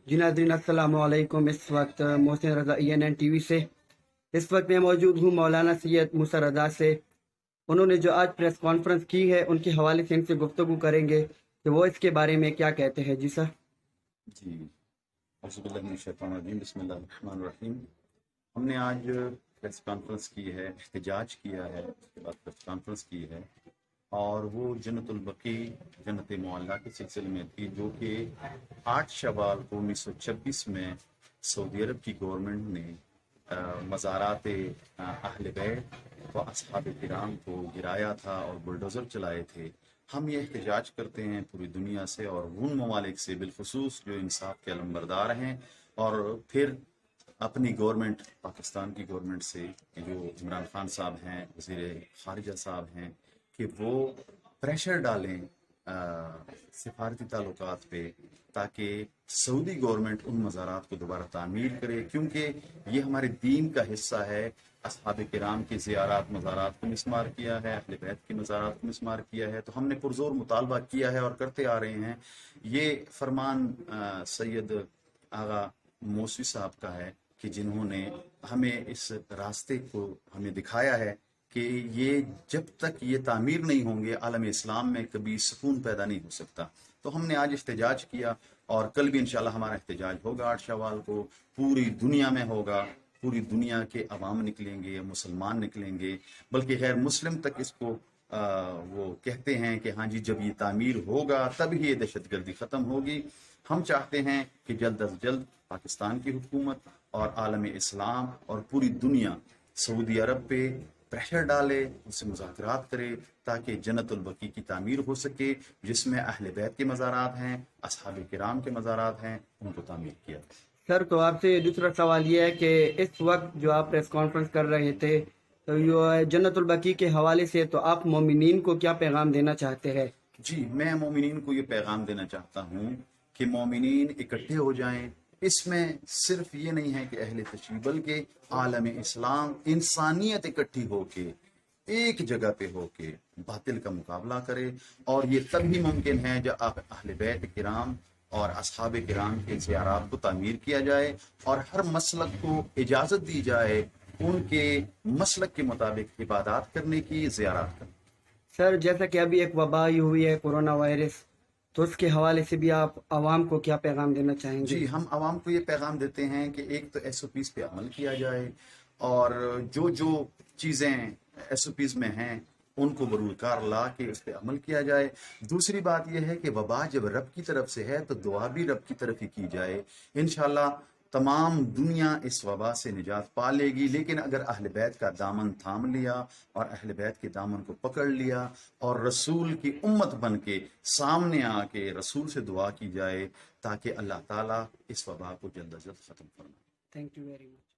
जी नाज़रीन अस्सलाम वालेकुम। इस वक्त मोहसिन रज़ा ENN TV से इस वक्त मैं मौजूद हूँ मौलाना सैयद मूसा रज़ा से। उन्होंने जो आज प्रेस कॉन्फ्रेंस की है उनके हवाले से इनसे गुफ्तगू करेंगे कि वो इसके बारे में क्या कहते हैं। जी सर। जी औज़ुबिल्लाहिमिनश्शैतानिर्रजीम बिस्मिल्लाहिर्रहमानिर्रहीम। हमने आज प्रेस कॉन्फ्रेंस की है, एहतजाज किया है, उसके बाद प्रेस कॉन्फ्रेंस की है और वो जन्नतुल बकी जन्नत मुअल्ला के सिलसिले में थी, जो कि 8 शवाल को 1926 में सऊदी अरब की गवर्नमेंट ने मज़ारात अहले बैत व अस्हाब किराम को गिराया था और बुलडोज़र चलाए थे। हम ये एहतजाज करते हैं पूरी दुनिया से और उन ममालिक से बिलखुसूस जो इंसाफ के अलमबरदार हैं, और फिर अपनी गवर्नमेंट पाकिस्तान की गवर्नमेंट से जो इमरान खान साहब हैं, वज़ीर ख़ारिजा साहब हैं, कि वो प्रेशर डालें सिफारती ताल्लुकात पे, ताकि सऊदी गवर्नमेंट उन मज़ारात को दोबारा तामीर करे, क्योंकि ये हमारे दीन का हिस्सा है। अस्हाब किराम की ज़ियारात मज़ारात को मिस्मार किया है, अहले बैत की मज़ारात को मिस्मार किया है, तो हमने पुरज़ोर मुतालबा किया है और करते आ रहे हैं। ये फरमान सैयद आगा मौसवी साहब का है कि जिन्होंने हमें इस रास्ते को हमें दिखाया है कि ये जब तक ये तामीर नहीं होंगे आलम इस्लाम में कभी सुकून पैदा नहीं हो सकता। तो हमने आज एहतजाज किया और कल भी इंशाल्लाह हमारा एहतजाज होगा 8 शवाल को, पूरी दुनिया में होगा। पूरी दुनिया के अवाम निकलेंगे, मुसलमान निकलेंगे, बल्कि गैर मुस्लिम तक इसको वो कहते हैं कि हाँ जी, जब ये तामीर होगा तब ही ये दहशतगर्दी ख़त्म होगी। हम चाहते हैं कि जल्द अज जल्द पाकिस्तान की हुकूमत और आलम इस्लाम और पूरी दुनिया सऊदी अरब पे प्रेशर डाले, उससे मुज़ाकरात करे, ताकि जन्नतुल बकी की तामीर हो सके, जिसमें अहले बैत के मज़ारात हैं, अस्हाब किराम के मज़ारात हैं, उनको तामीर किया। सर, तो आपसे दूसरा सवाल ये है कि इस वक्त जो आप प्रेस कॉन्फ्रेंस कर रहे थे, तो ये जन्नतुल बकी के हवाले से, तो आप मोमिनीन को क्या पैगाम देना चाहते हैं? जी, मैं मोमिनीन को ये पैगाम देना चाहता हूँ कि मोमिनीन इकट्ठे हो जाएं। इसमें सिर्फ ये नहीं है कि अहले तशरीह, बल्कि आलम इस्लाम, इंसानियत इकट्ठी होके एक जगह पे होके बातिल का मुकाबला करे। और ये तभी मुमकिन है जब आप अहले बैत किराम और अस्हाब किराम के ज़ियारात को तामीर किया जाए और हर मसलक को इजाज़त दी जाए उनके मसलक के मुताबिक इबादत करने की, ज़ियारात करने। सर, जैसा कि अभी एक वबा आई हुई है कोरोना वायरस, तो उसके हवाले से भी आप आवाम को क्या पैगाम देना चाहेंगे? जी, हम आवाम को ये पैगाम देते हैं कि एक तो SOPs पे अमल किया जाए और जो जो चीज़ें SOPs में हैं उनको बरूकार ला के उस पर अमल किया जाए। दूसरी बात यह है कि वबा जब रब की तरफ से है तो दुआ भी रब की तरफ ही की जाए। इंशाल्लाह तमाम दुनिया इस वबा से निजात पा लेगी। लेकिन अगर अहले बैत का दामन थाम लिया और अहले बैत के दामन को पकड़ लिया और रसूल की उम्मत बन के सामने आके रसूल से दुआ की जाए ताकि अल्लाह ताला इस वबा को जल्द अज जल्द ख़त्म फरमाए। Thank you very much.